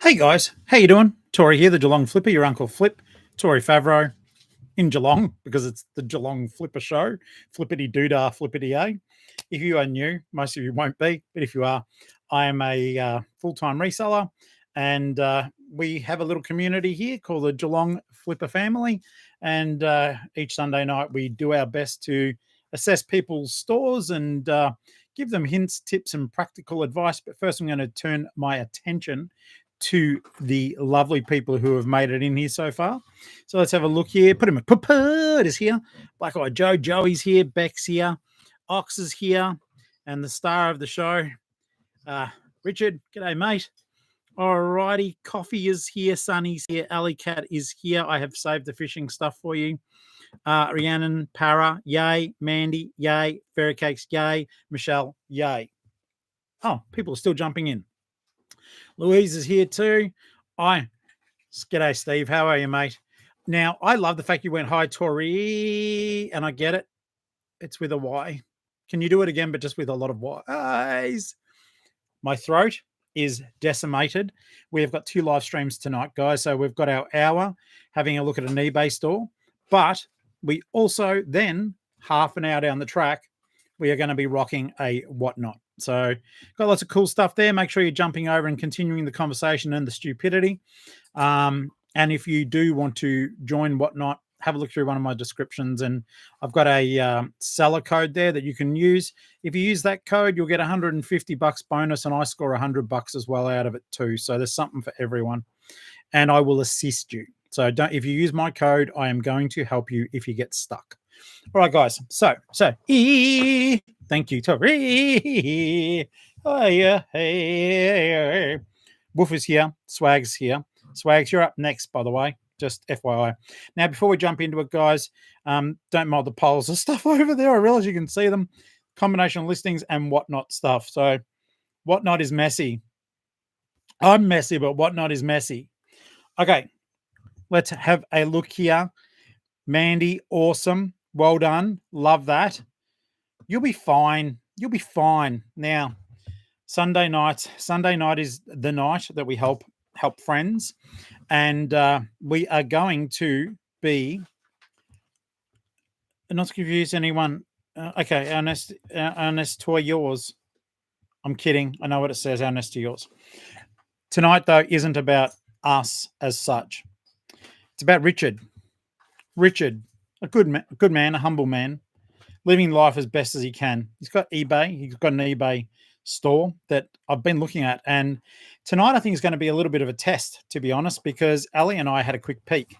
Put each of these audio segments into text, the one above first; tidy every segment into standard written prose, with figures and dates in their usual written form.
Hey guys, how you doing? Tori here, the Geelong-Flipper, your Uncle Flip, Tori Favreau in Geelong because it's the Geelong-Flipper show, flippity doodah, flippity a. If you are new, most of you won't be, but if you are, I am a full-time reseller, and we have a little community here called the Geelong-Flipper family, and each Sunday night we do our best to assess people's stores and give them hints, tips, and practical advice. But first, I'm going to turn my attention to the lovely people who have made it in here so far. So let's have a look here. Put him in. Puput is here. Black Eyed Joe. Joey's here. Beck's here. Ox is here. And the star of the show, Richard. G'day, mate. Alrighty. Coffee is here. Sunny's here. Alley Cat is here. I have saved the fishing stuff for you. Rhiannon, Para, yay. Mandy, yay. Fairy Cakes, yay. Michelle, yay. Oh, people are still jumping in. Louise is here too. G'day, Steve. How are you, mate? Now, I love the fact you went, hi, Tori, and I get it. It's with a Y. Can you do it again, but just with a lot of Y's? My throat is decimated. We have got 2 live streams tonight, guys. So we've got our hour having a look at an eBay store, but we also then, half an hour down the track, we are going to be rocking a whatnot. So got lots of cool stuff there. Make sure you're jumping over and continuing the conversation and the stupidity. And if you do want to join whatnot, have a look through one of my descriptions. And I've got a seller code there that you can use. If you use that code, you'll get $150 bonus, and I score $100 as well out of it too. So there's something for everyone, and I will assist you. So if you use my code, I am going to help you if you get stuck. All right, guys. So, thank you, Tori. Oh, yeah. Hey. Woof is here. Swag's here. Swags, you're up next, by the way. Just FYI. Now, before we jump into it, guys, don't mod the polls and stuff over there. I realize you can see them. Combination of listings and whatnot stuff. So, whatnot is messy. I'm messy, but whatnot is messy. Okay, let's have a look here. Mandy, awesome. Well done. Love that. You'll be fine. You'll be fine. Now, Sunday night is the night that we help friends. And we are going to be, not to confuse anyone. Okay, Ernest, to yours. I'm kidding. I know what it says, Ernest to yours. Tonight, though, isn't about us as such. It's about Richard. Richard, a good man, a humble man, living life as best as he can. He's got eBay. He's got an eBay store that I've been looking at. And tonight I think is going to be a little bit of a test, to be honest, because Ali and I had a quick peek.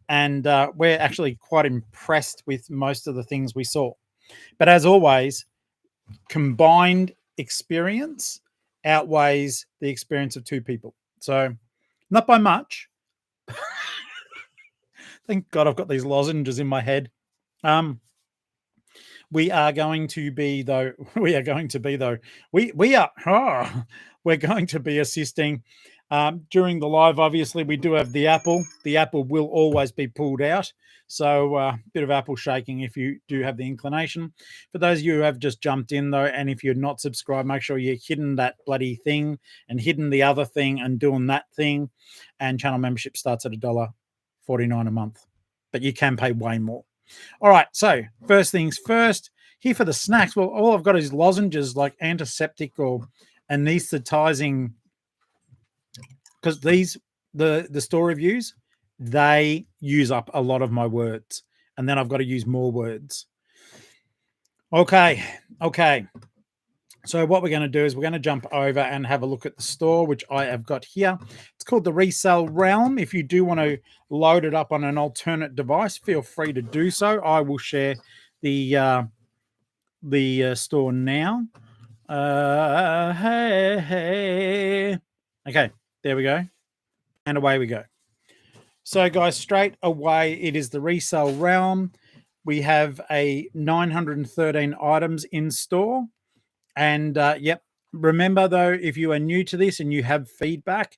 And we're actually quite impressed with most of the things we saw. But as always, combined experience outweighs the experience of 2 people. So not by much. Thank God I've got these lozenges in my head. We're going to be assisting during the live. Obviously, we do have the Apple. The Apple will always be pulled out. So a bit of Apple shaking if you do have the inclination. For those of you who have just jumped in, though, and if you're not subscribed, make sure you're hidden that bloody thing and hidden the other thing and doing that thing. And channel membership starts at $1.49 a month, but you can pay way more. All right, so first things first, here for the snacks. Well, all I've got is lozenges, like antiseptic or anesthetizing, because the store reviews, they use up a lot of my words, and then I've got to use more words. Okay. So what we're going to do is we're going to jump over and have a look at the store, which I have got here. It's called the Resell Realm. If you do want to load it up on an alternate device, feel free to do so. I will share the store now. Hey. Okay, there we go. And away we go. So, guys, straight away, it is the Resell Realm. We have 913 items in store. And remember, though, if you are new to this and you have feedback,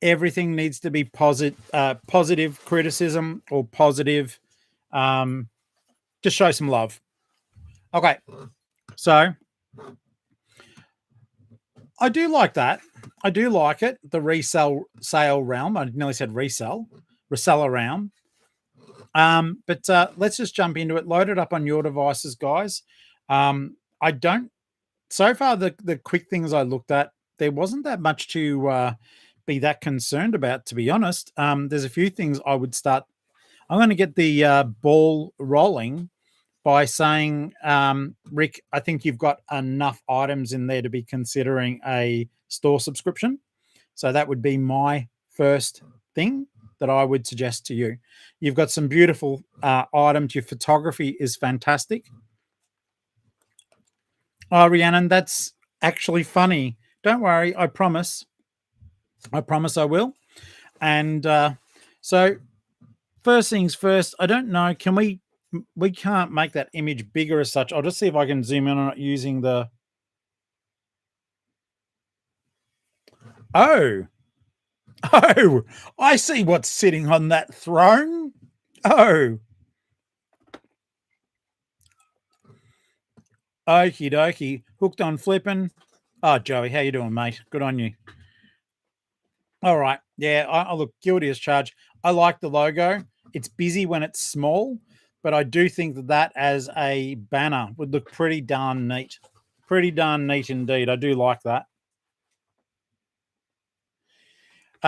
everything needs to be positive criticism or positive. Just show some love. Okay, so I do like that. I do like it. The sale realm. I nearly said reseller realm. But let's just jump into it. Load it up on your devices, guys. I don't. So far, the quick things I looked at, there wasn't that much to be that concerned about, to be honest. There's a few things I would start. I'm going to get the ball rolling by saying, Rick, I think you've got enough items in there to be considering a store subscription. So that would be my first thing that I would suggest to you. You've got some beautiful items. Your photography is fantastic. Oh, Rhiannon, that's actually funny. Don't worry. I promise. I promise I will. And so first things first, I don't know. Can we can't make that image bigger as such. I'll just see if I can zoom in on it using the. Oh, I see what's sitting on that throne. Oh, okie dokie. Hooked on flipping. Oh, Joey, how you doing, mate? Good on you. All right. Yeah, I look guilty as charged. I like the logo. It's busy when it's small, but I do think that as a banner would look pretty darn neat. Pretty darn neat indeed. I do like that.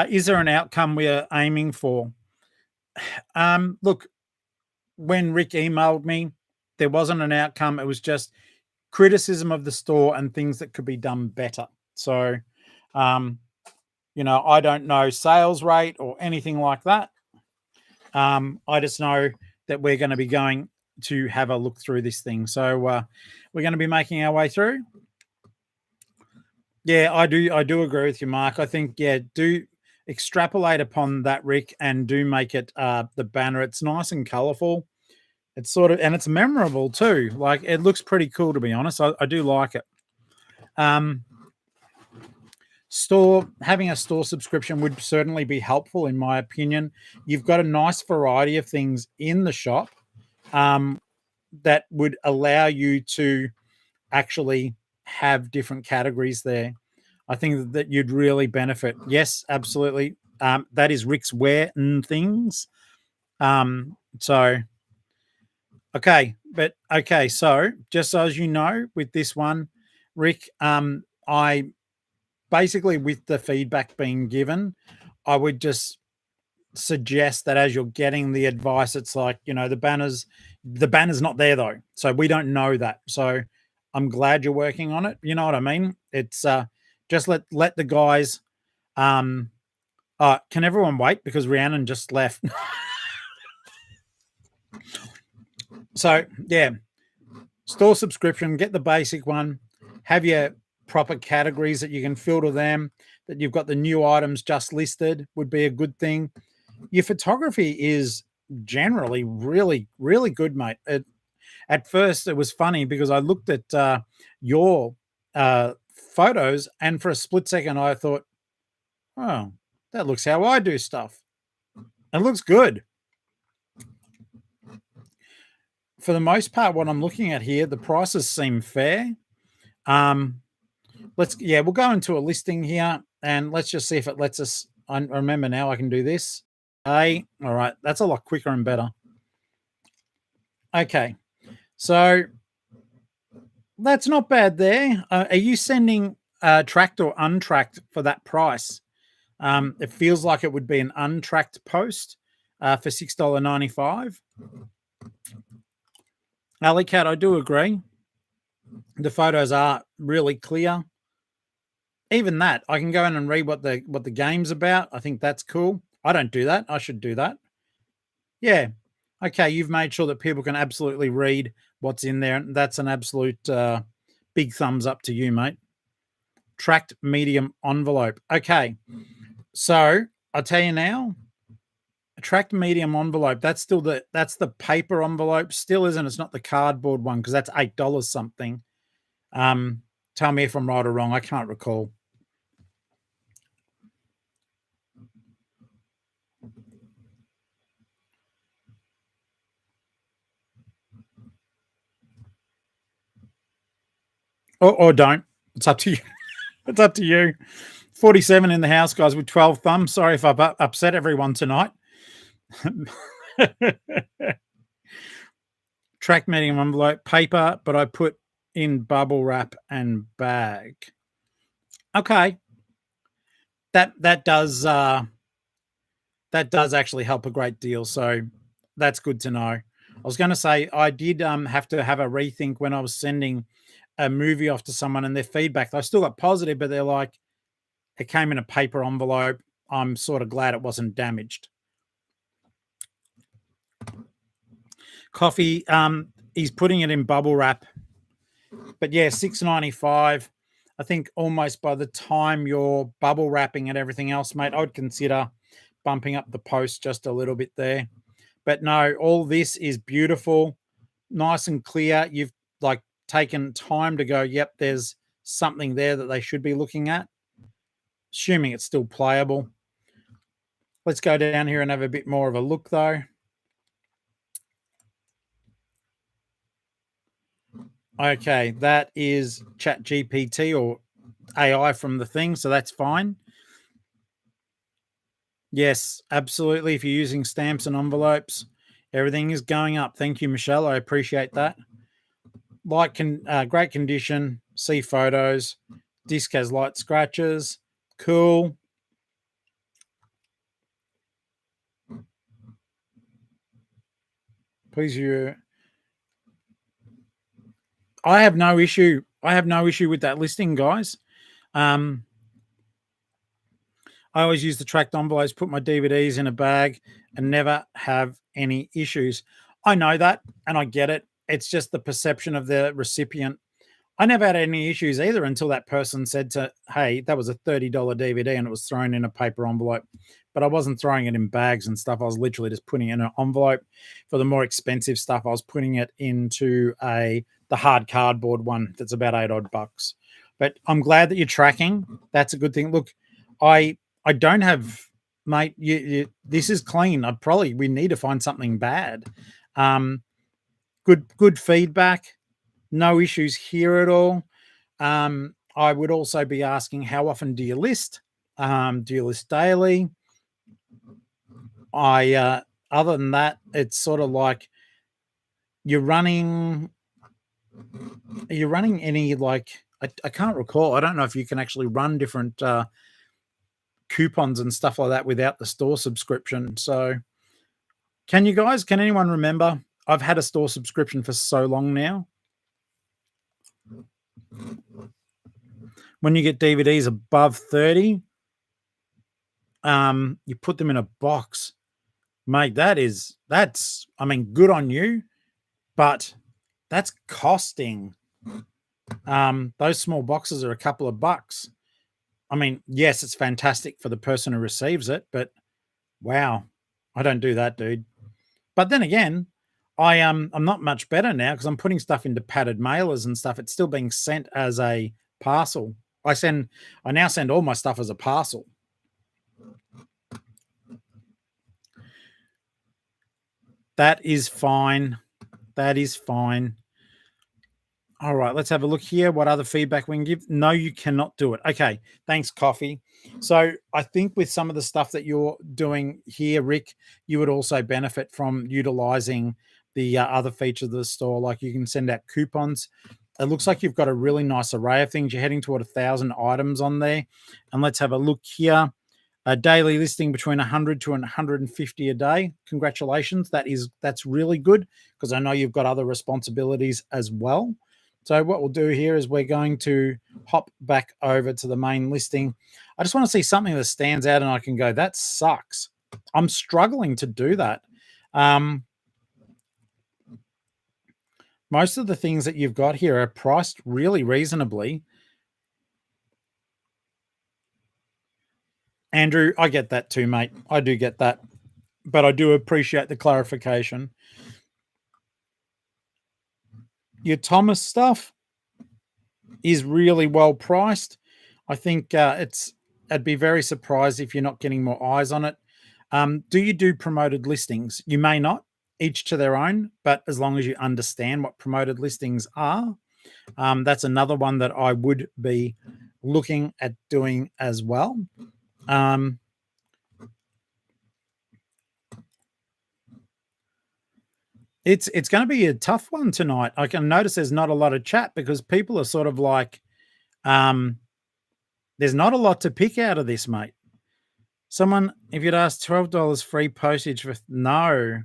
Is there an outcome we're aiming for? Look, when Rick emailed me, there wasn't an outcome. It was just criticism of the store and things that could be done better. So, I don't know sales rate or anything like that. I just know that we're going to be going to have a look through this thing. So we're going to be making our way through. Yeah, I do agree with you, Mark. I think, do extrapolate upon that, Rick, and do make it the banner. It's nice and colorful. It's sort of, and it's memorable too. Like, it looks pretty cool, to be honest. I do like it. Having a store subscription would certainly be helpful, in my opinion. You've got a nice variety of things in the shop that would allow you to actually have different categories there. I think that you'd really benefit. Yes, absolutely. That is Rick's wear and things. So just so as you know, with this one, Rick, I basically, with the feedback being given, I would just suggest that as you're getting the advice, it's like, the banner's not there though. So we don't know that. So I'm glad you're working on it. You know what I mean? It's just let the guys can everyone wait, because Rhiannon just left. So yeah, store subscription, get the basic one, have your proper categories that you can filter them, that you've got the new items just listed would be a good thing. Your photography is generally really, really good, mate. At first, it was funny because I looked at your photos, and for a split second, I thought, oh, that looks how I do stuff. It looks good. For the most part, what I'm looking at here, the prices seem fair. We'll go into a listing here, and let's just see if it lets us. I remember now I can do this. All right, that's a lot quicker and better. Okay, so that's not bad there. Are you sending tracked or untracked for that price? It feels like it would be an untracked post for $6.95. Alley Cat, I do agree. The photos are really clear. Even that, I can go in and read what the game's about. I think that's cool. I don't do that. I should do that. Yeah. Okay, you've made sure that people can absolutely read what's in there. That's an absolute big thumbs up to you, mate. Tracked medium envelope. Okay. So I'll tell you now, a tracked medium envelope, that's the paper envelope still, isn't it? It's not the cardboard one, because that's $8 something. Tell me if I'm right or wrong. I can't recall. Or don't. It's up to you. It's up to you. 47 in the house, guys, with 12 thumbs. Sorry if I've upset everyone tonight. Track medium envelope, paper, but I put in bubble wrap and bag. Okay. That does actually help a great deal. So that's good to know. I was going to say I did have to have a rethink when I was sending a movie off to someone, and their feedback, I still got positive, but they're like, it came in a paper envelope. I'm sort of glad it wasn't damaged. Coffee, he's putting it in bubble wrap. But yeah, $6.95. I think almost by the time you're bubble wrapping and everything else, mate, I would consider bumping up the post just a little bit there. But no, all this is beautiful, nice and clear. You've like taken time to go, yep, there's something there that they should be looking at, assuming it's still playable. Let's go down here and have a bit more of a look though. Okay, that is ChatGPT or AI from the thing, so that's fine. Yes, absolutely. If you're using stamps and envelopes, everything is going up. Thank you, Michelle. I appreciate that. Great condition. See photos. Disc has light scratches. Cool. Please, I have no issue. I have no issue with that listing, guys. I always use the tracked envelopes, put my DVDs in a bag, and never have any issues. I know that, and I get it. It's just the perception of the recipient. I never had any issues either until that person said hey, that was a $30 DVD and it was thrown in a paper envelope. But I wasn't throwing it in bags and stuff. I was literally just putting it in an envelope. For the more expensive stuff, I was putting it into the hard cardboard one that's about $8 odd. But I'm glad that you're tracking. That's a good thing. Look, I don't have, mate, this is clean. We need to find something bad. Good feedback. No issues here at all. I would also be asking, how often do you list? Do you list daily? Other than that, it's sort of like are you running any, like, I can't recall. I don't know if you can actually run different coupons and stuff like that without the store subscription. So can anyone remember? I've had a store subscription for so long now. When you get DVDs above 30, you put them in a box. Mate, that's good on you, but that's costing. Those small boxes are a couple of bucks. I mean, yes, it's fantastic for the person who receives it, but wow, I don't do that, dude. But then again, I'm not much better now because I'm putting stuff into padded mailers and stuff. It's still being sent as a parcel. I now send all my stuff as a parcel. That is fine. That is fine. All right, let's have a look here. What other feedback we can give? No, you cannot do it. Okay, thanks, Coffee. So I think with some of the stuff that you're doing here, Rick, you would also benefit from utilizing the other features of the store. Like you can send out coupons. It looks like you've got a really nice array of things. You're heading toward 1,000 items on there. And let's have a look here. A daily listing between 100 to 150 a day. Congratulations. That's really good because I know you've got other responsibilities as well. So what we'll do here is we're going to hop back over to the main listing. I just want to see something that stands out and I can go, that sucks. I'm struggling to do that. Most of the things that you've got here are priced really reasonably. Andrew, I get that too, mate. I do get that. But I do appreciate the clarification. Your Thomas stuff is really well priced. I think I'd be very surprised if you're not getting more eyes on it. Do you do promoted listings? You may not, each to their own, but as long as you understand what promoted listings are, that's another one that I would be looking at doing as well. It's going to be a tough one tonight. I can notice there's not a lot of chat because people are sort of like, there's not a lot to pick out of this, mate. Someone, if you'd ask $12 free postage for no.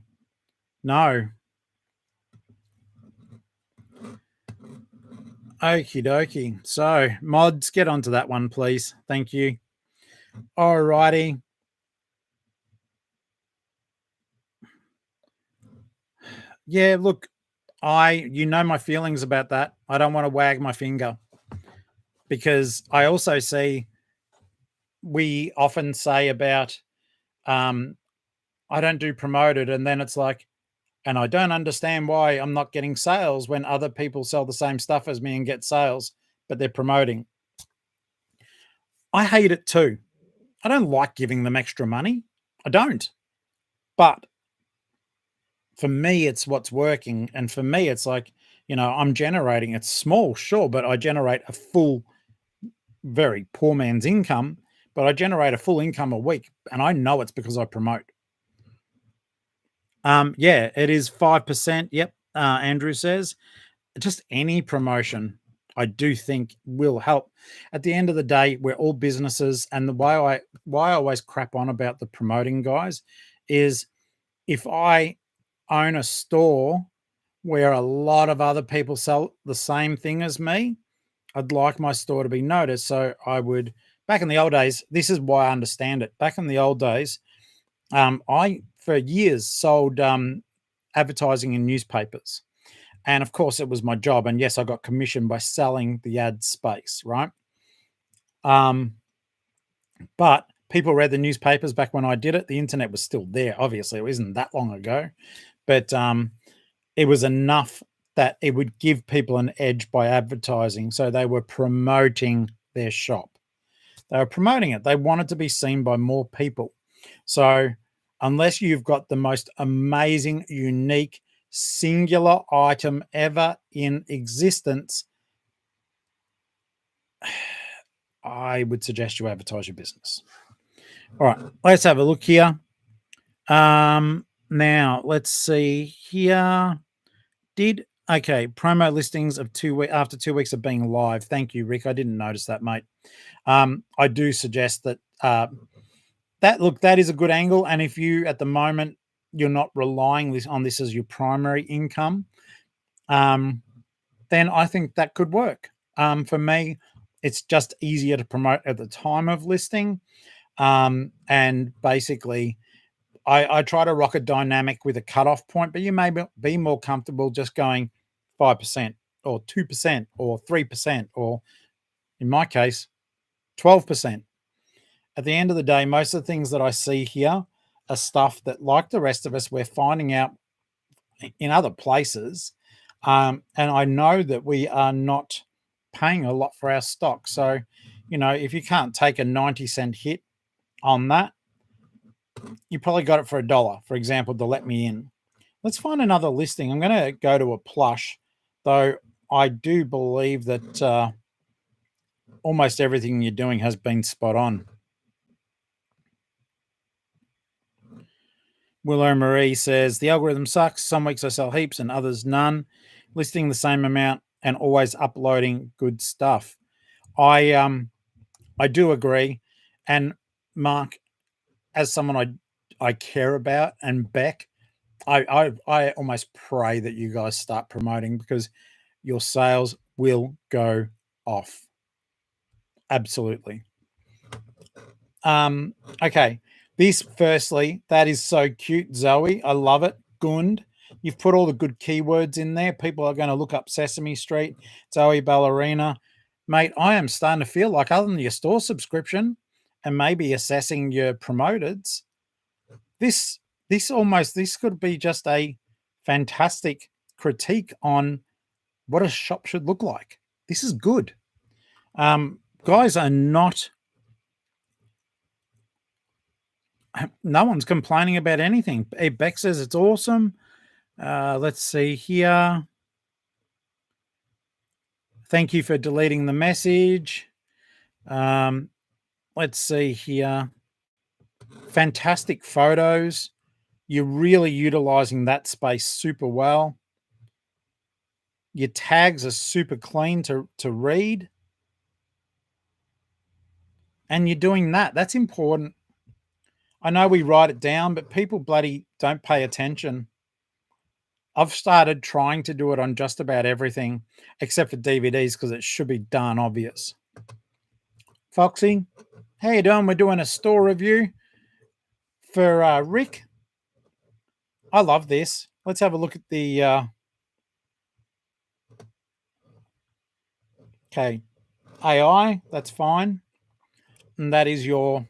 Okie dokie. So mods, get onto that one, please. Thank you. All righty. Yeah, look, you know my feelings about that. I don't want to wag my finger because I also see we often say about I don't do promoted, and then it's like, and I don't understand why I'm not getting sales when other people sell the same stuff as me and get sales, but they're promoting. I hate it too. I don't like giving them extra money. I don't. But for me, it's what's working. And for me, it's like, I'm generating, it's small, sure, but I generate a full, very poor man's income, but I generate a full income a week. And I know it's because I promote. Yeah, it is 5%. Yep. Andrew says just any promotion I do think will help. At the end of the day, we're all businesses. And the why I always crap on about the promoting guys is if I own a store where a lot of other people sell the same thing as me, I'd like my store to be noticed. So I would, back in the old days, this is why I understand it. Back in the old days, I, for years, sold advertising in newspapers. And of course, it was my job. And yes, I got commissioned by selling the ad space, right? But people read the newspapers back when I did it. The internet was still there, obviously. It wasn't that long ago. But it was enough that it would give people an edge by advertising. So they were promoting their shop. They were promoting it. They wanted to be seen by more people. So unless you've got the most amazing, unique, singular item ever in existence, I would suggest you advertise your business. All right, let's have a look here. Now let's see here. Promo listings of after 2 weeks of being live. Thank you, Rick. I didn't notice that, mate. I do suggest that that is a good angle. And if you at the moment you're not relying on this as your primary income, then I think that could work. For me, it's just easier to promote at the time of listing. And basically, I try to rock a dynamic with a cutoff point, but you may be more comfortable just going 5% or 2% or 3%, or in my case, 12%. At the end of the day, most of the things that I see here are stuff that, like the rest of us, we're finding out in other places. And I know that we are not paying a lot for our stock. So, if you can't take a 90-cent hit on that, you probably got it for $1, for example, to let me in. Let's find another listing. I'm going to go to a plush, though I do believe that almost everything you're doing has been spot on. Willow Marie says, the algorithm sucks. Some weeks I sell heaps and others none. Listing the same amount and always uploading good stuff. I do agree. And Mark, as someone I care about, and Beck, I almost pray that you guys start promoting because your sales will go off. Absolutely. Okay. This, firstly, that is so cute, Zoe. I love it. Gund. You've put all the good keywords in there. People are going to look up Sesame Street, Zoe Ballerina. Mate, I am starting to feel like, other than your store subscription and maybe assessing your promoteds, this could be just a fantastic critique on what a shop should look like. This is good. Guys are not... No one's complaining about anything. Hey, Beck says it's awesome. Let's see here. Thank you for deleting the message. Let's see here. Fantastic photos. You're really utilizing that space super well. Your tags are super clean to read. And you're doing that. That's important. I know we write it down, but people bloody don't pay attention. I've started trying to do it on just about everything except for DVDs because it should be darn obvious. Foxy, how you doing? We're doing a store review for Rick. I love this. Let's have a look at the okay, AI. That's fine. And that is your...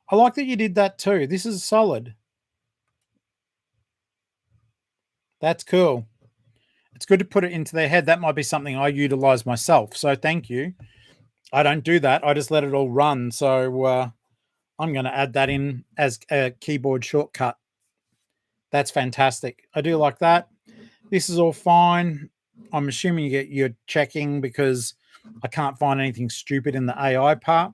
I like that you did that too. This is solid. That's cool. It's good to put it into their head. That might be something I utilize myself. So thank you. I don't do that. I just let it all run. So I'm going to add that in as a keyboard shortcut. That's fantastic. I do like that. This is all fine. I'm assuming you're checking because I can't find anything stupid in the AI part.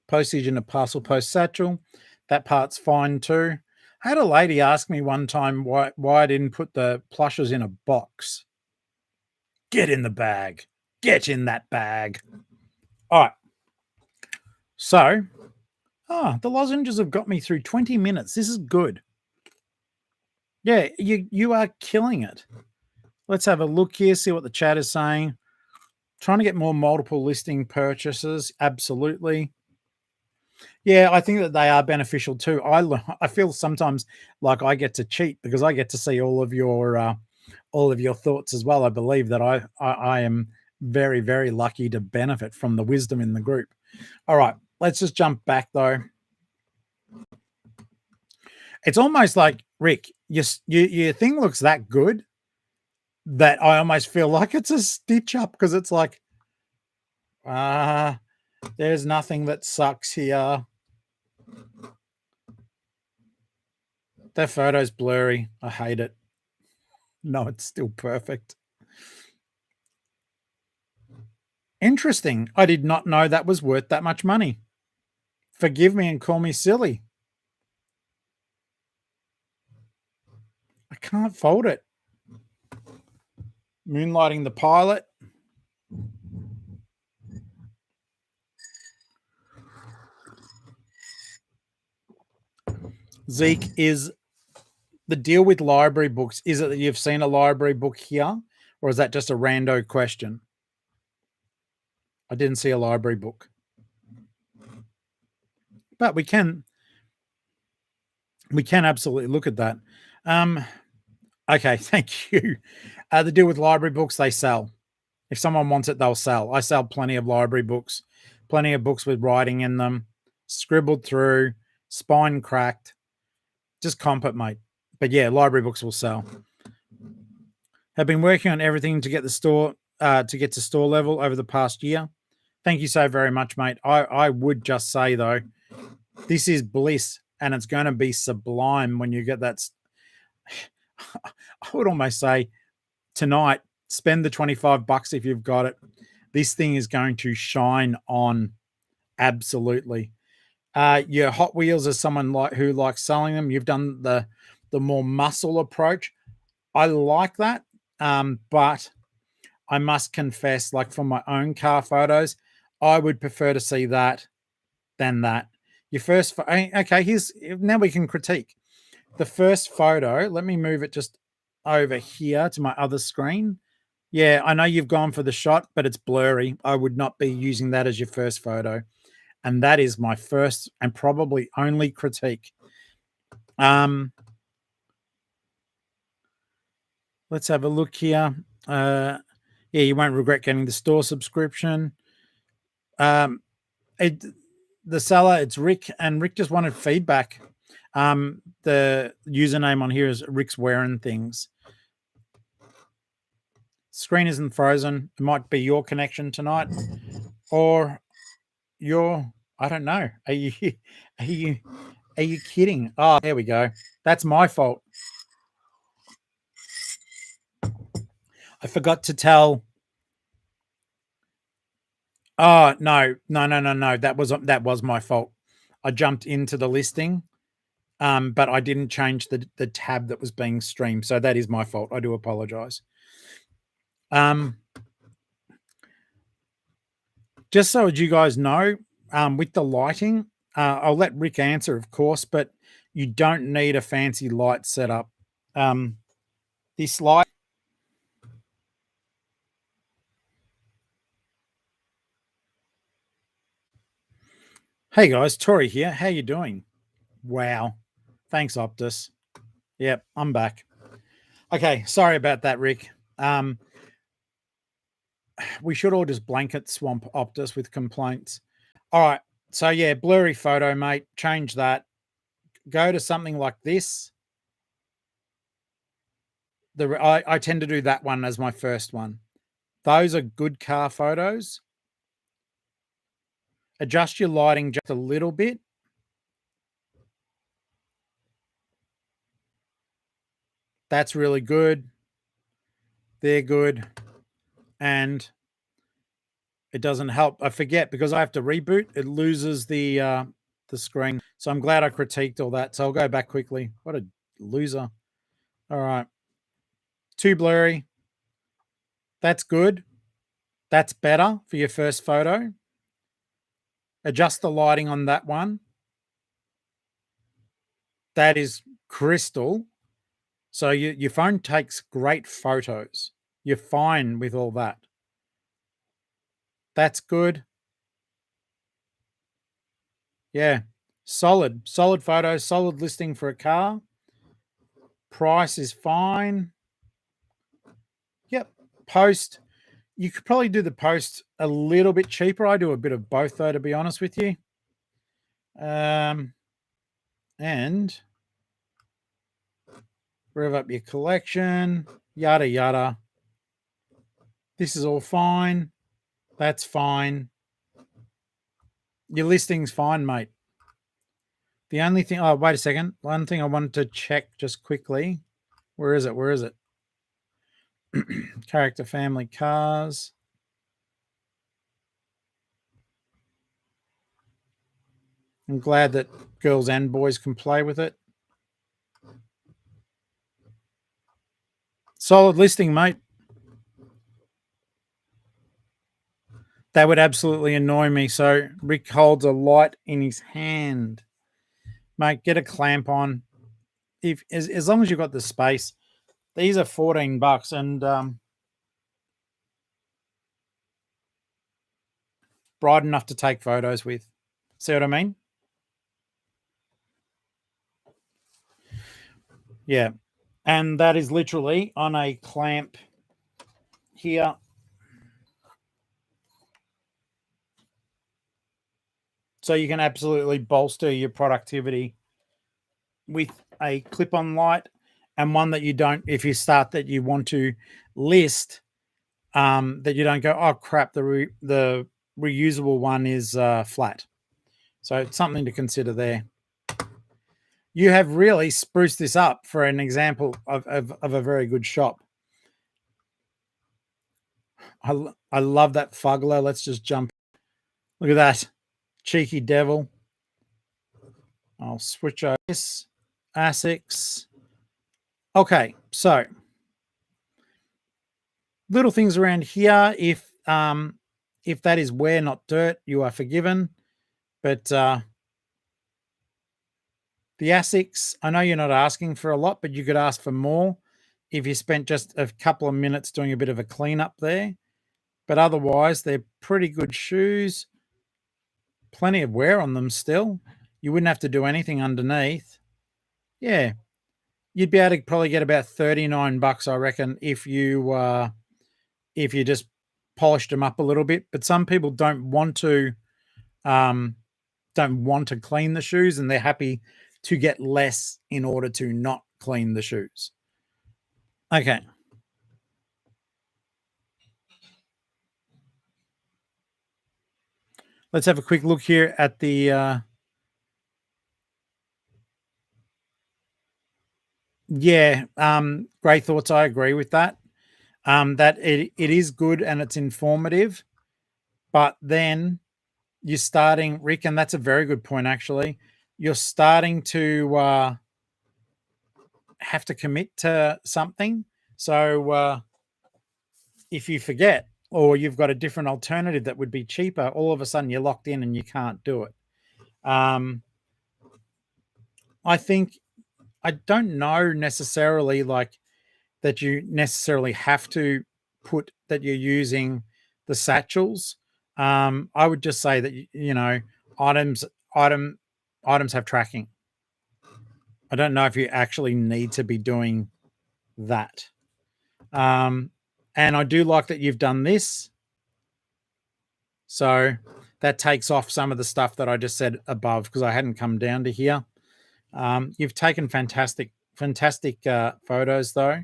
Postage in a parcel post satchel. That part's fine too. I had a lady ask me one time why I didn't put the plushes in a box. Get in the bag. Get in that bag. All right. So, the lozenges have got me through 20 minutes. This is good. Yeah, you are killing it. Let's have a look here, see what the chat is saying. Trying to get more multiple listing purchases. Absolutely. Yeah, I think that they are beneficial too. I feel sometimes like I get to cheat because I get to see all of your thoughts as well. I believe that I am very, very lucky to benefit from the wisdom in the group. All right, let's just jump back though. It's almost like, Rick, your thing looks that good that I almost feel like it's a stitch up because it's like, there's nothing that sucks here. That photo's blurry. I hate it. No, it's still perfect. Interesting. I did not know that was worth that much money. Forgive me and call me silly. I can't fold it. Moonlighting the pilot. Zeke, is the deal with library books, is it that you've seen a library book here, or is that just a rando question? I didn't see a library book. But we can absolutely look at that. Okay, thank you. The deal with library books, they sell. If someone wants it, they'll sell. I sell plenty of library books, plenty of books with writing in them, scribbled through, spine cracked. Just comp it, mate. But yeah, library books will sell. Have been working on everything to get the store to get to store level over the past year. Thank you so very much, mate. I would just say though, this is bliss, and it's going to be sublime when you get that. I would almost say tonight, spend the $25 if you've got it. This thing is going to shine on. Absolutely. Your Hot Wheels is someone who likes selling them. You've done the more muscle approach. I like that. But I must confess, like for my own car photos, I would prefer to see that than that. Your first, okay, now we can critique. The first photo, let me move it just over here to my other screen. Yeah, I know you've gone for the shot, but it's blurry. I would not be using that as your first photo. And that is my first and probably only critique. Let's have a look here. Yeah, you won't regret getting the store subscription. The seller, it's Rick, and Rick just wanted feedback. The username on here is Rick's Wearing Things. Screen isn't frozen. It might be your connection tonight, or I don't know. Are you kidding? Oh, there we go. That's my fault. I forgot to tell. Oh no, no, no, no, no. That was my fault. I jumped into the listing, but I didn't change the tab that was being streamed. So that is my fault. I do apologize. Just so you guys know, with the lighting, I'll let Rick answer, of course, but you don't need a fancy light setup. This light. Hey guys, Tori here. How you doing? Wow. Thanks, Optus. Yep, I'm back. Okay, sorry about that, Rick. We should all just blanket swamp Optus with complaints. All right. So yeah, blurry photo, mate. Change that. Go to something like this. I tend to do that one as my first one. Those are good car photos. Adjust your lighting just a little bit. That's really good. They're good. And it doesn't help. I forget because I have to reboot. It loses the screen. So I'm glad I critiqued all that. So I'll go back quickly. What a loser. All right. Too blurry. That's good. That's better for your first photo. Adjust the lighting on that one. That is crystal. So your phone takes great photos. You're fine with all that. That's good. Yeah. Solid photos, solid listing for a car. Price is fine. Yep. Post. You could probably do the post a little bit cheaper. I do a bit of both, though, to be honest with you. And rev up your collection, yada, yada. This is all fine. That's fine. Your listing's fine, mate. The only thing, oh, wait a second. One thing I wanted to check just quickly. Where is it? Character, family, cars. I'm glad that girls and boys can play with it. Solid listing, mate. That would absolutely annoy me. So Rick holds a light in his hand. Mate, get a clamp on. If as long as you've got the space. These are $14 and bright enough to take photos with. See what I mean? Yeah. And that is literally on a clamp here. So you can absolutely bolster your productivity with a clip-on light and one that you don't, if you start that you want to list, that you don't go, oh crap, the reusable one is flat. So it's something to consider there. You have really spruced this up for an example of a very good shop. I love that fuggler. Let's just jump. Look at that. Cheeky devil. I'll switch over this. ASICs. Okay, so little things around here. If that is wear, not dirt, you are forgiven. But the ASICs, I know you're not asking for a lot, but you could ask for more if you spent just a couple of minutes doing a bit of a cleanup there. But otherwise, they're pretty good shoes. Plenty of wear on them still. You wouldn't have to do anything underneath. Yeah. You'd be able to probably get about $39, I reckon, if you just polished them up a little bit. But some people don't want to clean the shoes, and they're happy to get less in order to not clean the shoes. Okay. Let's have a quick look here at the great thoughts. I agree with that. that it is good and it's informative, but then you're starting, Rick, and that's a very good point, actually. You're starting to have to commit to something. So if you forget or you've got a different alternative that would be cheaper, all of a sudden you're locked in and you can't do it. I think, I don't know necessarily like that you necessarily have to put that you're using the satchels. I would just say that, you know, items have tracking. I don't know if you actually need to be doing that. And I do like that you've done this. So that takes off some of the stuff that I just said above because I hadn't come down to here. You've taken fantastic photos though,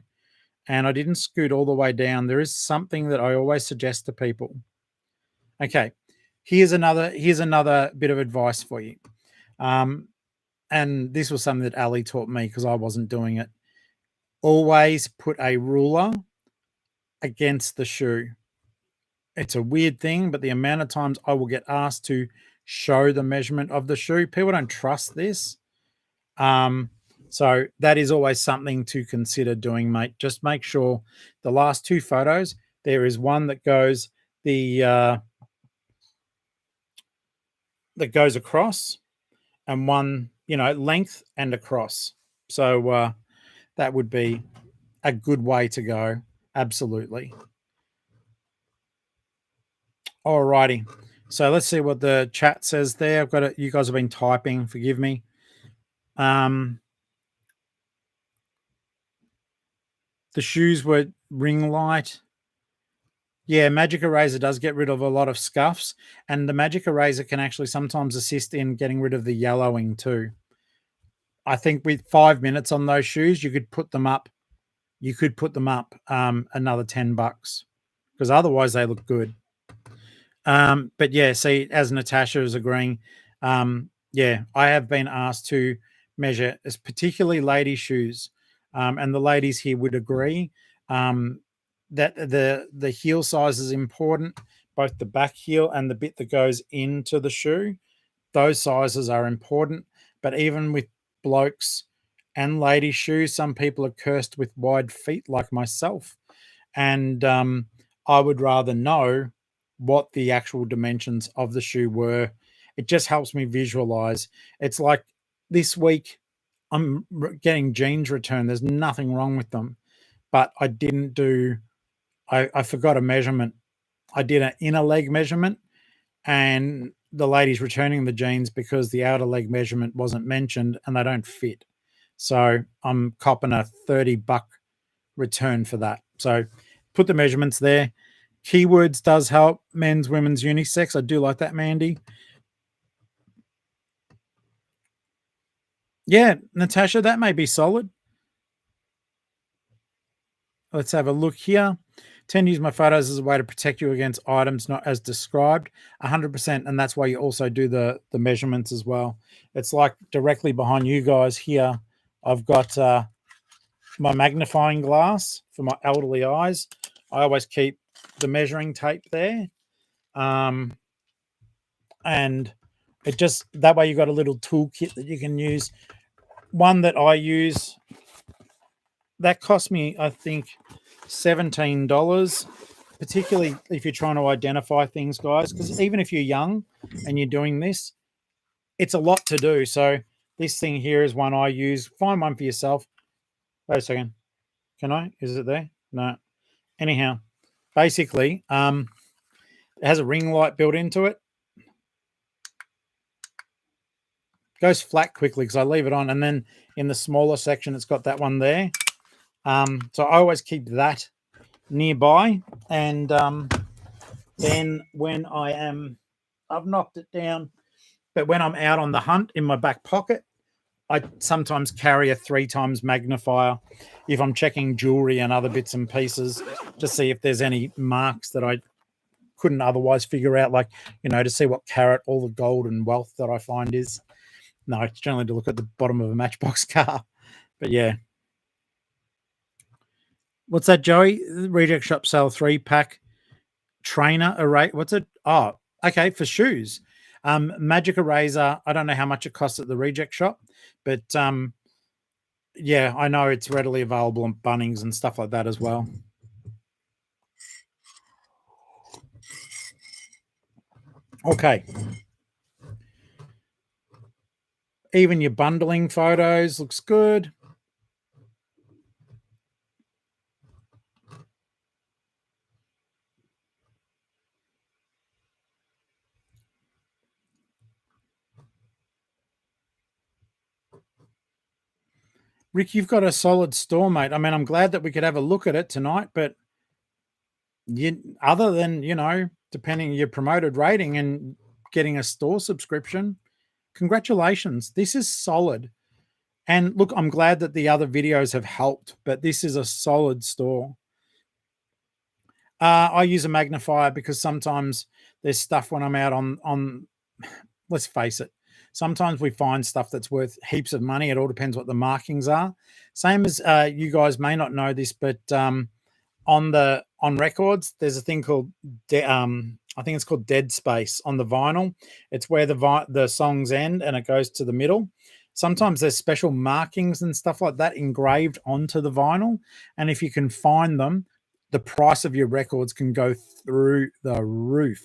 and I didn't scoot all the way down. There is something that I always suggest to people. Okay, here's another bit of advice for you. And this was something that Ali taught me because I wasn't doing it. Always put a ruler against the shoe. It's a weird thing, but the amount of times I will get asked to show the measurement of the shoe, people don't trust this. So that is always something to consider doing, mate. Just make sure the last two photos, there is one that goes that goes across, and one, you know, length and across. So that would be a good way to go. Absolutely. Alrighty. So let's see what the chat says there. I've got it. You guys have been typing. Forgive me. The shoes were ring light. Yeah, Magic Eraser does get rid of a lot of scuffs, and the Magic Eraser can actually sometimes assist in getting rid of the yellowing too. I think with 5 minutes on those shoes, you could put them up. You could put them up another $10 because otherwise they look good. But yeah, see, as Natasha is agreeing, yeah, I have been asked to measure, particularly lady shoes, and the ladies here would agree that the heel size is important, both the back heel and the bit that goes into the shoe. Those sizes are important, but even with blokes and lady shoes, some people are cursed with wide feet like myself, and I would rather know what the actual dimensions of the shoe were. It just helps me visualize. It's like this week I'm getting jeans returned. There's nothing wrong with them, but I didn't do, I forgot a measurement. I did an inner leg measurement, and the lady's returning the jeans because the outer leg measurement wasn't mentioned and they don't fit. So I'm copping a $30 return for that. So put the measurements there. Keywords does help. Men's, women's, unisex. I do like that, Mandy. Yeah, Natasha, that may be solid. Let's have a look here. Tend to use my photos as a way to protect you against items not as described. 100%, and that's why you also do the measurements as well. It's like directly behind you guys here, I've got my magnifying glass for my elderly eyes. I always keep the measuring tape there. And it just, that way you've got a little toolkit that you can use. One that I use, that cost me, I think, $17, particularly if you're trying to identify things, guys, because even if you're young and you're doing this, it's a lot to do. So this thing here is one I use. Find one for yourself. Wait a second. Can I? Is it there? No. Anyhow, basically, it has a ring light built into it. Goes flat quickly because I leave it on, and then in the smaller section, it's got that one there. So I always keep that nearby, and then when I've knocked it down, but when I'm out on the hunt in my back pocket, I sometimes carry a 3 times magnifier if I'm checking jewelry and other bits and pieces to see if there's any marks that I couldn't otherwise figure out, like, you know, to see what carat all the gold and wealth that I find is. No, it's generally to look at the bottom of a Matchbox car. But yeah. What's that, Joey? Reject Shop Sale 3-pack trainer array. What's it? Oh, okay, for shoes. Magic eraser. I don't know how much it costs at the Reject Shop, but yeah, I know it's readily available on Bunnings and stuff like that as well. Okay. Even your bundling photos looks good. Rick, you've got a solid store, mate. I mean, I'm glad that we could have a look at it tonight, but other than, depending on your promoted rating and getting a store subscription, congratulations. This is solid. And look, I'm glad that the other videos have helped, but this is a solid store. I use a magnifier because sometimes there's stuff when I'm out on let's face it, sometimes we find stuff that's worth heaps of money. It all depends what the markings are. Same as you guys may not know this, but on records, there's a thing called I think it's called dead space on the vinyl. It's where the songs end and it goes to the middle. Sometimes there's special markings and stuff like that engraved onto the vinyl, and if you can find them, the price of your records can go through the roof.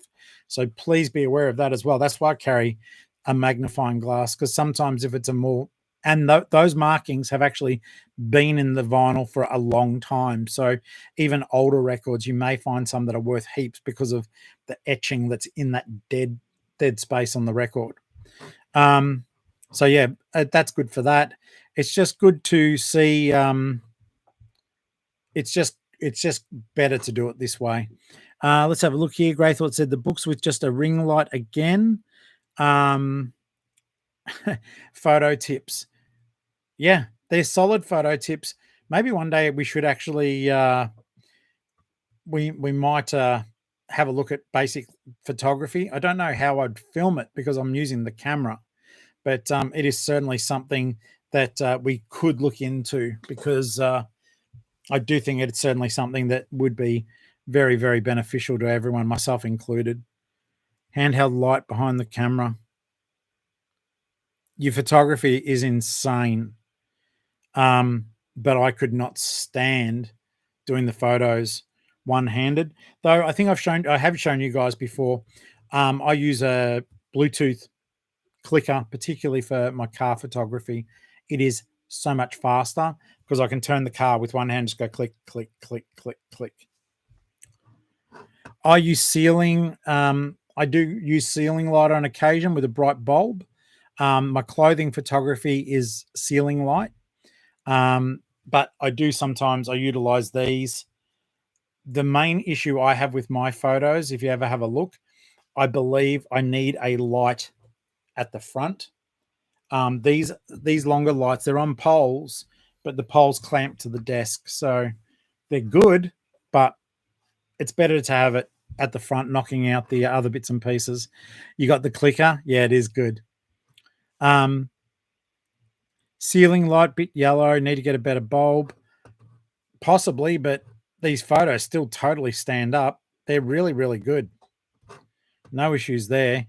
So please be aware of that as well. That's why I carry a magnifying glass, because sometimes if it's a more and those markings have actually been in the vinyl for a long time. So even older records, you may find some that are worth heaps because of the etching that's in that dead space on the record. So yeah, that's good for that. It's just good to see. It's just better to do it this way. Let's have a look here. Grey Thought said the books with just a ring light again. Photo tips. Yeah, they're solid photo tips. Maybe one day we should actually we might have a look at basic photography. I don't know how I'd film it because I'm using the camera, but it is certainly something that we could look into, because I do think it's certainly something that would be very, very beneficial to everyone, myself included. Handheld light behind the camera. Your photography is insane. But I could not stand doing the photos one-handed. Though I think I have shown you guys before. I use a Bluetooth clicker, particularly for my car photography. It is so much faster because I can turn the car with one hand, just go click, click, click, click, click. I use ceiling. I do use ceiling light on occasion with a bright bulb. My clothing photography is ceiling light. But I do sometimes, I utilize these. The main issue I have with my photos, if you ever have a look, I believe I need a light at the front. These longer lights, they're on poles, but the poles clamp to the desk. So they're good, but it's better to have it at the front, knocking out the other bits and pieces. You got the clicker. Yeah, it is good. Ceiling light, bit yellow. Need to get a better bulb. Possibly, but these photos still totally stand up. They're really, really good. No issues there.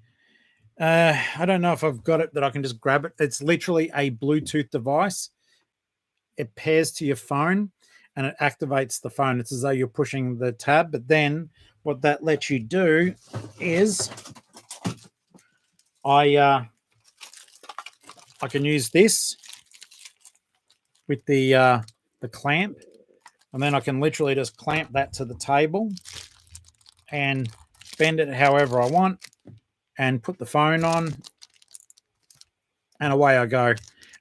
I don't know if I've got it that I can just grab it. It's literally a Bluetooth device. It pairs to your phone and it activates the phone. It's as though you're pushing the tab, but then what that lets you do is I can use this with the clamp, and then I can literally just clamp that to the table and bend it however I want and put the phone on, and away I go.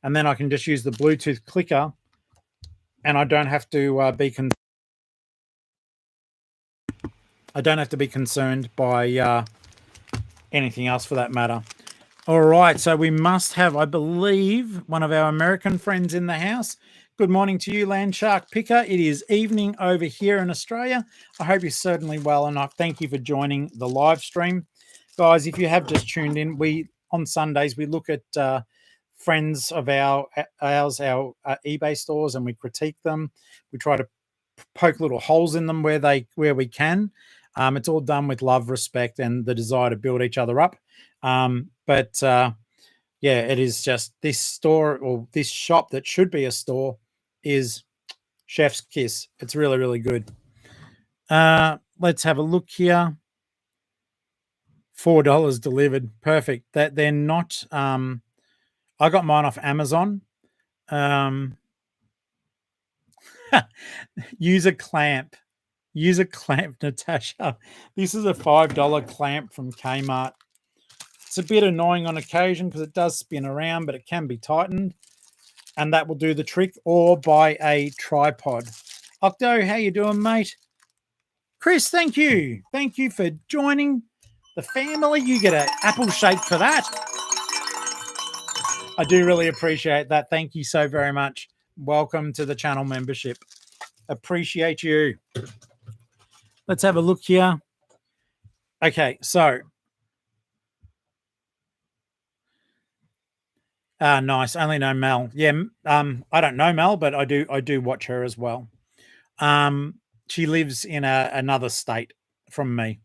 And then I can just use the Bluetooth clicker, and I don't have to be concerned by anything else for that matter. All right, so we must have, I believe, one of our American friends in the house. Good morning to you, Landshark Picker. It is evening over here in Australia. I hope you're certainly well, and I thank you for joining the live stream. Guys, if you have just tuned in, on Sundays, we look at friends of ours, our eBay stores, and we critique them. We try to poke little holes in them where we can. It's all done with love, respect, and the desire to build each other up. Yeah, it is just this store or this shop that should be a store is chef's kiss. It's really, really good. Let's have a look here. $4 delivered. Perfect. That they're not. I got mine off Amazon. Use a clamp. Use a clamp, Natasha. This is a $5 clamp from Kmart. It's a bit annoying on occasion because it does spin around, but it can be tightened, and that will do the trick. Or buy a tripod. Octo, how you doing, mate? Chris, thank you. Thank you for joining the family. You get an apple shake for that. I do really appreciate that. Thank you so very much. Welcome to the channel membership. Appreciate you. Let's have a look here. Okay, so nice. Only know Mel. Yeah, I don't know Mel, but I do watch her as well. She lives in another state from me.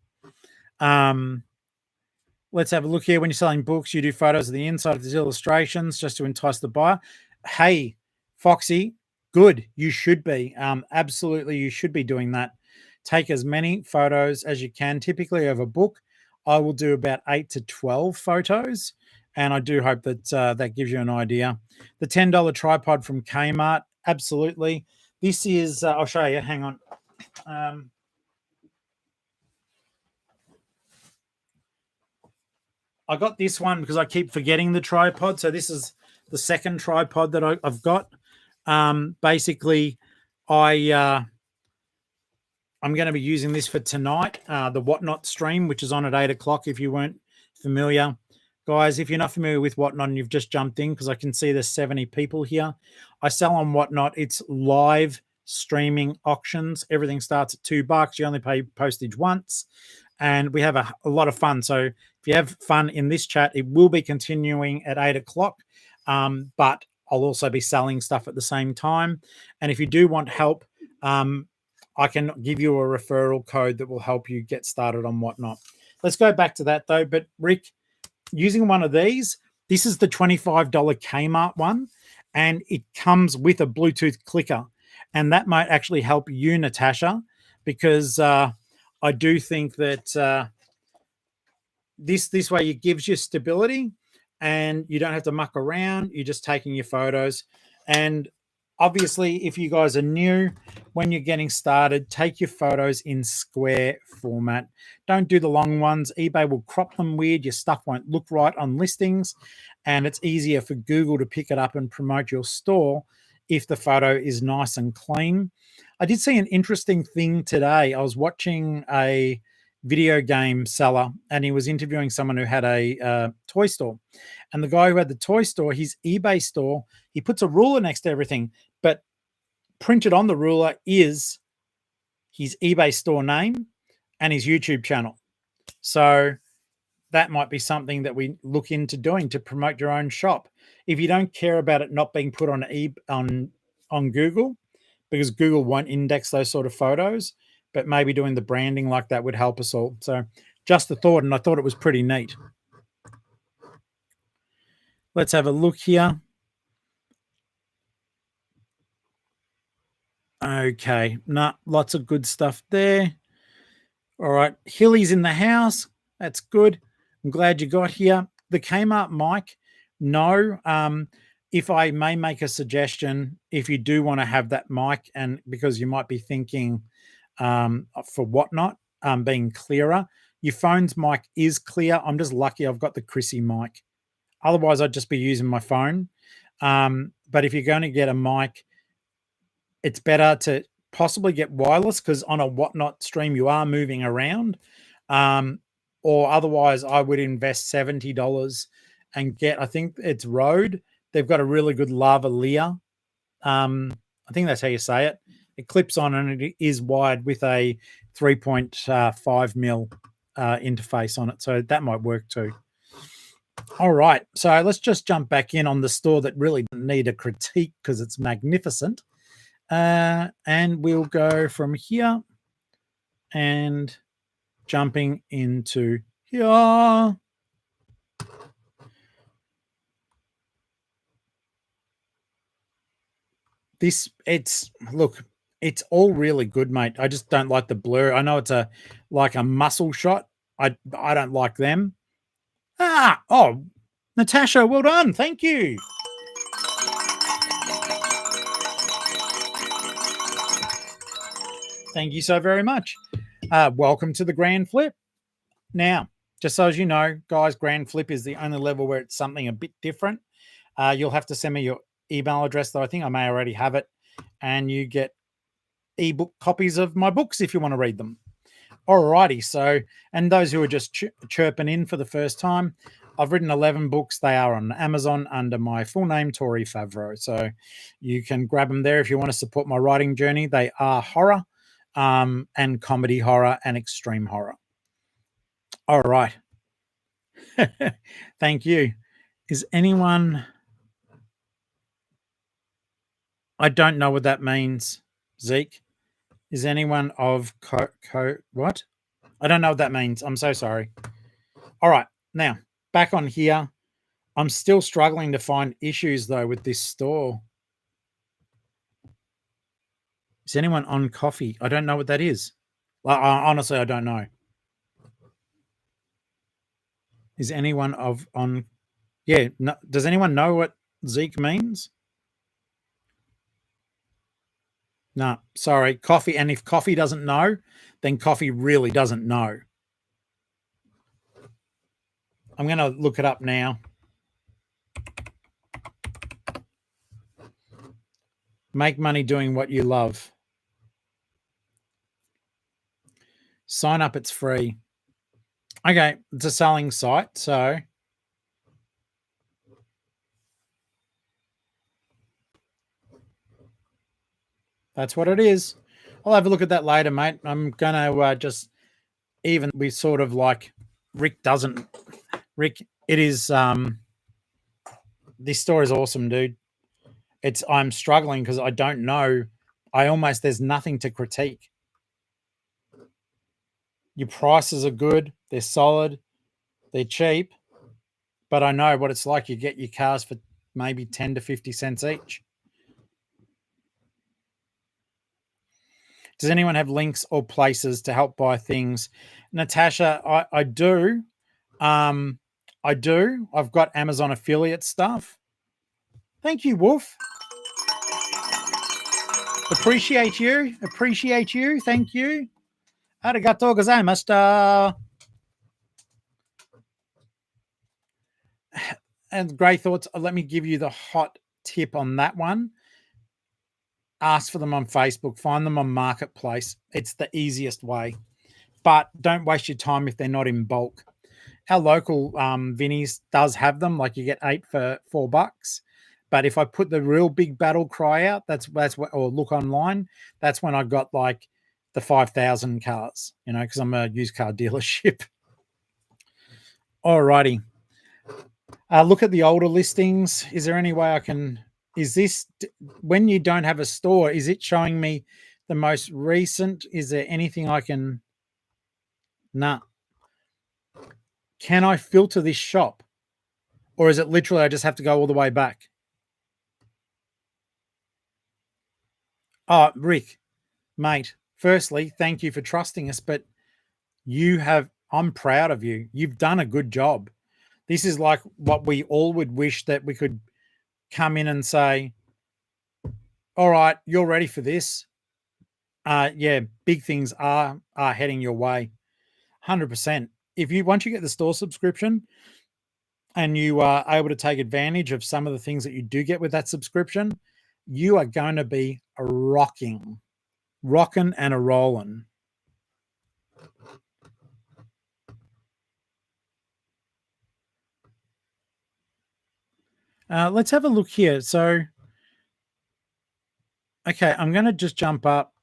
Let's have a look here. When you're selling books, you do photos of the inside of these illustrations just to entice the buyer. Hey, Foxy, good. You should be. Absolutely, you should be doing that. Take as many photos as you can. Typically of a book, I will do about 8 to 12 photos, and I do hope that that gives you an idea. The $10 tripod from Kmart, absolutely. This is, I'll show you, hang on. I got this one because I keep forgetting the tripod. So this is the second tripod that I've got. Basically, I'm going to be using this for tonight, the Whatnot stream, which is on at 8 o'clock if you weren't familiar. Guys, if you're not familiar with Whatnot and you've just jumped in, because I can see there's 70 people here. I sell on Whatnot. It's live streaming auctions. Everything starts at $2. You only pay postage once. And we have a lot of fun. So if you have fun in this chat, it will be continuing at 8 o'clock. But I'll also be selling stuff at the same time. And if you do want help, I can give you a referral code that will help you get started on Whatnot. Let's go back to that though. But Rick, using one of these, this is the $25 Kmart one, and it comes with a Bluetooth clicker. And that might actually help you, Natasha, because I do think that this way it gives you stability and you don't have to muck around. You're just taking your photos. And obviously, if you guys are new, when you're getting started, take your photos in square format. Don't do the long ones. eBay will crop them weird. Your stuff won't look right on listings. And it's easier for Google to pick it up and promote your store if the photo is nice and clean. I did see an interesting thing today. I was watching a video game seller, and he was interviewing someone who had a toy store. And the guy who had the toy store, his eBay store, he puts a ruler next to everything, but printed on the ruler is his eBay store name and his YouTube channel. So that might be something that we look into doing to promote your own shop. If you don't care about it not being put on Google, because Google won't index those sort of photos, but maybe doing the branding like that would help us all. So just a thought, and I thought it was pretty neat. Let's have a look here. Okay, lots of good stuff there. All right, Hilly's in the house. That's good. I'm glad you got here. The Kmart mic, no. If I may make a suggestion, if you do want to have that mic, and because you might be thinking for Whatnot being clearer, your phone's mic is clear. I'm just lucky I've got the Chrissy mic. Otherwise, I'd just be using my phone. But if you're going to get a mic, it's better to possibly get wireless, because on a Whatnot stream, you are moving around. Or otherwise, I would invest $70 and get, I think it's Rode. They've got a really good lavalier. I think that's how you say it. It clips on and it is wired with a 3.5 mil interface on it. So that might work too. All right. So let's just jump back in on the store that really didn't need a critique because it's magnificent. And we'll go from here and jumping into here. It's all really good, mate. I just don't like the blur. I know it's like a muscle shot. I don't like them. Oh, Natasha, well done. Thank you. Thank you so very much. Welcome to the Grand Flip. Now, just so as you know, guys, Grand Flip is the only level where it's something a bit different. You'll have to send me your email address, though I think I may already have it, and you get ebook copies of my books if you want to read them. Alrighty, so, and those who are just chirping in for the first time, I've written 11 books. They are on Amazon under my full name, Tori Favreau. So you can grab them there if you want to support my writing journey. They are horror and comedy horror and extreme horror. All right. Thank you. Is anyone... I don't know what that means, Zeke. Is anyone of what? I don't know what that means. I'm so sorry. All right. Now, back on here. I'm still struggling to find issues, though, with this store. Is anyone on coffee? I don't know what that is. Honestly, I don't know. Is anyone on... Yeah, no, does anyone know what Zeke means? No, sorry. Coffee. And if coffee doesn't know, then coffee really doesn't know. I'm going to look it up now. Make money doing what you love. Sign up. It's free. Okay. It's a selling site. So that's what it is. I'll have a look at that later, mate. I'm going to just even we sort of like Rick, it is this store is awesome, dude. I'm struggling because I don't know. There's nothing to critique. Your prices are good. They're solid. They're cheap. But I know what it's like. You get your cars for maybe 10 to 50 cents each. Does anyone have links or places to help buy things? Natasha, I do. I do. I've got Amazon affiliate stuff. Thank you, Wolf. Appreciate you. Appreciate you. Thank you. Arigatou gozaimashita. And great thoughts. Let me give you the hot tip on that one. Ask for them on Facebook. Find them on Marketplace. It's the easiest way. But don't waste your time if they're not in bulk. Our local Vinnie's does have them. Like you get 8 for $4. But if I put the real big battle cry out, that's what, or look online, that's when I got like the 5,000 cars, because I'm a used car dealership. Alrighty. Look at the older listings. Is there any way I can... Is this... When you don't have a store, is it showing me the most recent? Is there anything I can... Nah. Can I filter this shop? Or is it literally I just have to go all the way back? Oh, Rick, mate, firstly, thank you for trusting us, but I'm proud of you. You've done a good job. This is like what we all would wish, that we could come in and say, all right, you're ready for this. Yeah, big things are heading your way. 100%. Once you get the store subscription and you are able to take advantage of some of the things that you do get with that subscription, you are going to be rocking and a rolling. Let's have a look here. So, okay, I'm going to just jump up.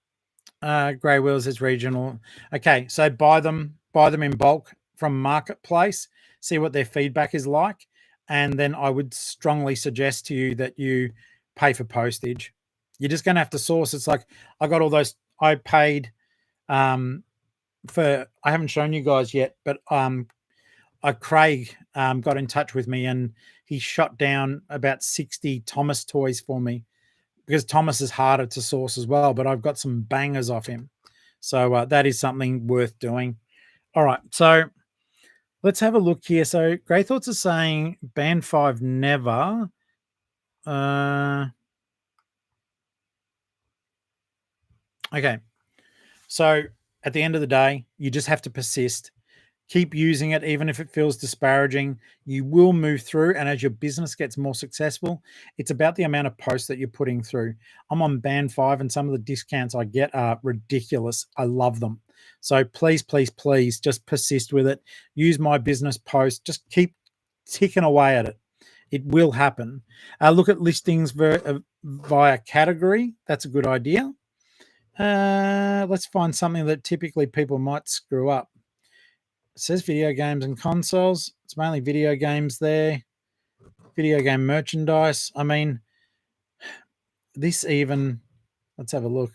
Grey Wheels is regional. Okay, so buy them in bulk from Marketplace. See what their feedback is like, and then I would strongly suggest to you that you pay for postage. You're just going to have to source. It's like I got all those. I paid for. I haven't shown you guys yet, but Craig got in touch with me and he shot down about 60 Thomas toys for me because Thomas is harder to source as well. But I've got some bangers off him, so that is something worth doing. All right, so let's have a look here. So Grey Thoughts are saying band 5 never. Okay. So at the end of the day, you just have to persist. Keep using it, even if it feels disparaging. You will move through. And as your business gets more successful, it's about the amount of posts that you're putting through. I'm on band 5 and some of the discounts I get are ridiculous. I love them. So please, please, please just persist with it. Use my business post. Just keep ticking away at it. It will happen. Look at listings via category. That's a good idea. Let's find something that typically people might screw up. It says video games and consoles. It's mainly video games there. Video game merchandise. I mean, this even, let's have a look.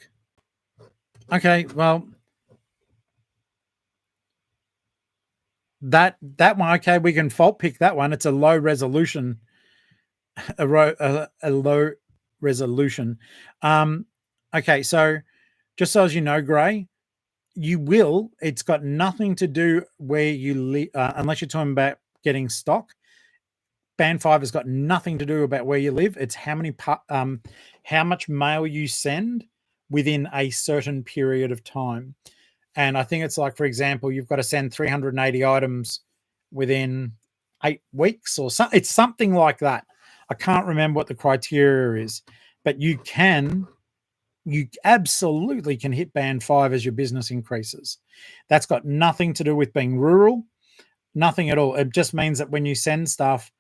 Okay, well, that one, okay, we can fault pick that one. It's a low resolution, a low resolution. Okay, so just so as you know, Gray, it's got nothing to do where you live, unless you're talking about getting stock. Band 5 has got nothing to do about where you live. It's how much mail you send within a certain period of time. And I think it's like, for example, you've got to send 380 items within 8 weeks or something. It's something like that. I can't remember what the criteria is, but you absolutely can hit band 5 as your business increases. That's got nothing to do with being rural, nothing at all. It just means that when you send stuff,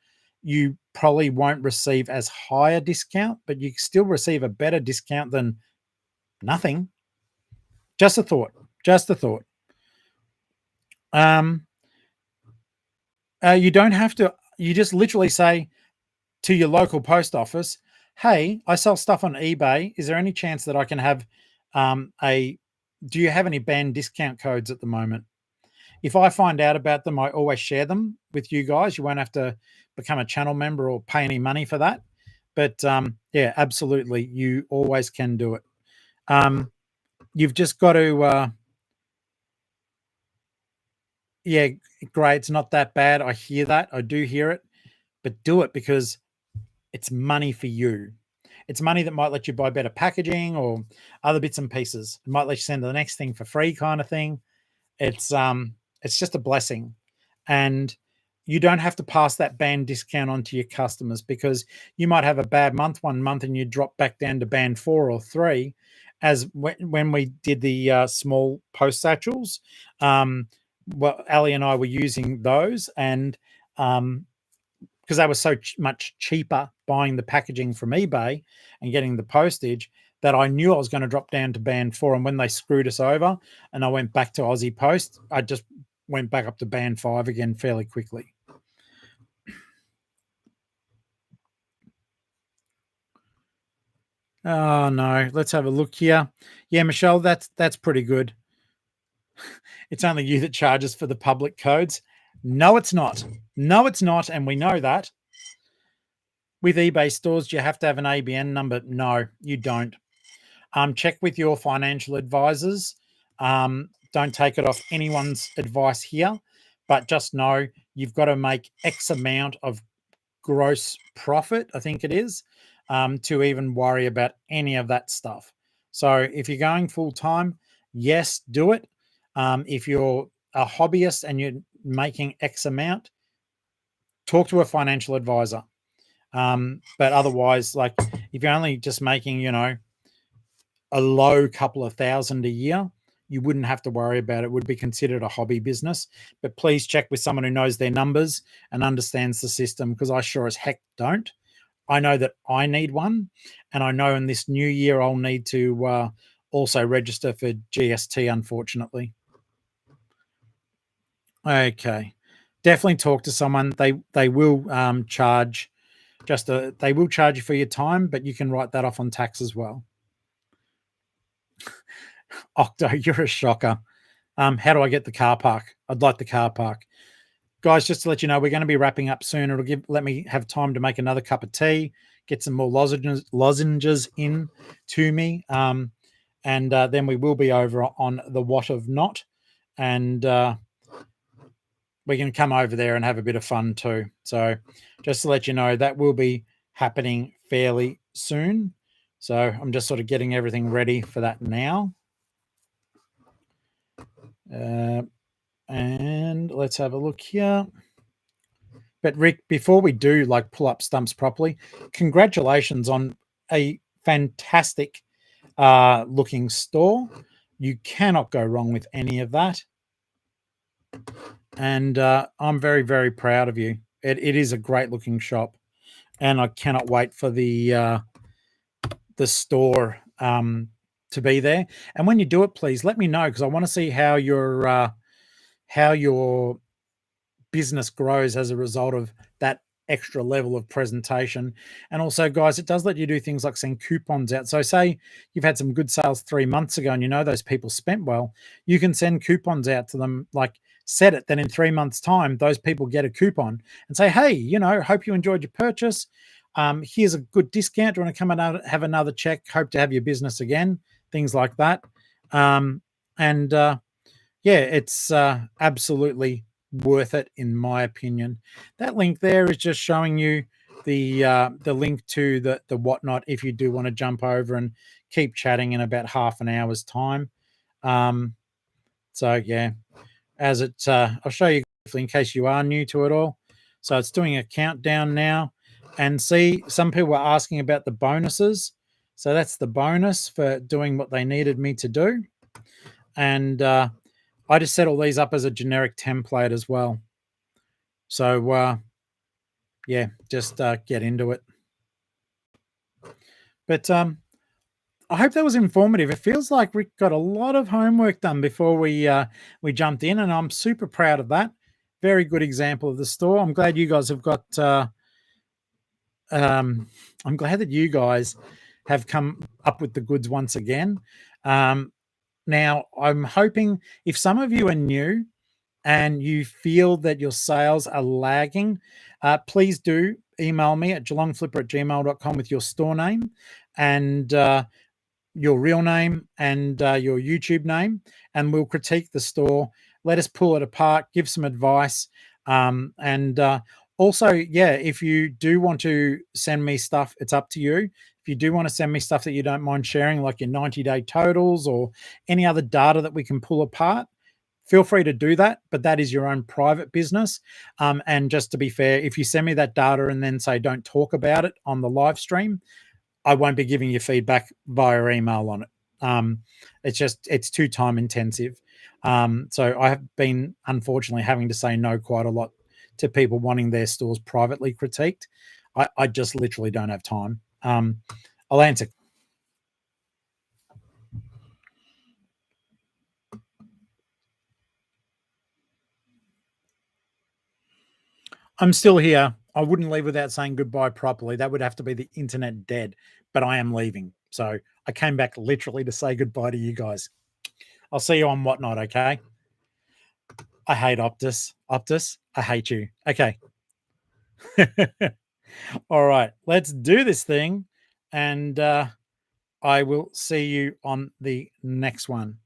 you probably won't receive as high a discount, but you still receive a better discount than nothing. Just a thought. You don't have to, you just literally say to your local post office, hey, I sell stuff on eBay. Is there any chance that I can have do you have any band discount codes at the moment? If I find out about them, I always share them with you guys. You won't have to become a channel member or pay any money for that. But yeah, absolutely. You always can do it. You've just got to, yeah, great. It's not that bad. I hear that. I do hear it. But do it because it's money for you. It's money that might let you buy better packaging or other bits and pieces. It might let you send the next thing for free kind of thing. It's just a blessing. And you don't have to pass that band discount on to your customers because you might have a bad month one month and you drop back down to band 4 or 3 as when we did the small post satchels. Well, Ali and I were using those and because they were so much cheaper buying the packaging from eBay and getting the postage that I knew I was going to drop down to band 4. And when they screwed us over and I went back to Aussie Post, I just went back up to band 5 again fairly quickly. Oh, no. Let's have a look here. Yeah, Michelle, that's pretty good. It's only you that charges for the public codes. No, it's not. No, it's not. And we know that. With eBay stores, do you have to have an ABN number? No, you don't. Check with your financial advisors. Don't take it off anyone's advice here, but just know you've got to make X amount of gross profit, I think it is, to even worry about any of that stuff. So if you're going full time, yes, do it. If you're a hobbyist and you're making X amount, talk to a financial advisor. But otherwise, like if you're only just making, a low couple of thousand a year, you wouldn't have to worry about it. It would be considered a hobby business. But please check with someone who knows their numbers and understands the system because I sure as heck don't. I know that I need one, and I know in this new year I'll need to also register for GST, unfortunately. Okay. Definitely talk to someone. They will charge they will charge you for your time, but you can write that off on tax as well. Octo, you're a shocker. How do I get the car park? I'd like the car park. Guys, just to let you know, we're going to be wrapping up soon. Let me have time to make another cup of tea, get some more lozenges in to me. And then we will be over on the What of Not. And we can come over there and have a bit of fun too. So just to let you know, that will be happening fairly soon. So I'm just sort of getting everything ready for that now. And let's have a look here. But Rick, before we do like pull up stumps properly, congratulations on a fantastic looking store. You cannot go wrong with any of that. And I'm very, very proud of you. It is a great looking shop, and I cannot wait for the store to be there. And when you do it, please let me know, because I want to see how your business grows as a result of that extra level of presentation. And also, guys, it does let you do things like send coupons out. So say you've had some good sales 3 months ago and you know those people spent well, you can send coupons out to them, like set it, then in 3 months time those people get a coupon and say, hey, hope you enjoyed your purchase, here's a good discount, do you want to come and have another check, hope to have your business again, things like that. And yeah, it's absolutely worth it in my opinion. That link there is just showing you the link to the Whatnot if you do want to jump over and keep chatting in about half an hour's time. So yeah, as I'll show you in case you are new to it all. So it's doing a countdown now, and see, some people were asking about the bonuses. So that's the bonus for doing what they needed me to do. And I just set all these up as a generic template as well. So yeah, just get into it. But I hope that was informative. It feels like Rick got a lot of homework done before we jumped in, and I'm super proud of that. Very good example of the store. I'm glad you guys have got. I'm glad that you guys have come up with the goods once again. Now, I'm hoping if some of you are new and you feel that your sales are lagging, please do email me at geelong-flipper@gmail.com with your store name and your real name and your YouTube name, and we'll critique the store. Let us pull it apart, give some advice. And also, yeah, if you do want to send me stuff, it's up to you. If you do want to send me stuff that you don't mind sharing, like your 90-day totals or any other data that we can pull apart, feel free to do that, but that is your own private business. And just to be fair, if you send me that data and then say don't talk about it on the live stream, I won't be giving you feedback via email on it. It's too time intensive. So I have been unfortunately having to say no quite a lot to people wanting their stores privately critiqued. I just literally don't have time. I'll answer. I'm still here. I wouldn't leave without saying goodbye properly. That would have to be the internet dead, but I am leaving. So I came back literally to say goodbye to you guys. I'll see you on Whatnot, okay? I hate Optus. Optus, I hate you. Okay. All right, let's do this thing. And I will see you on the next one.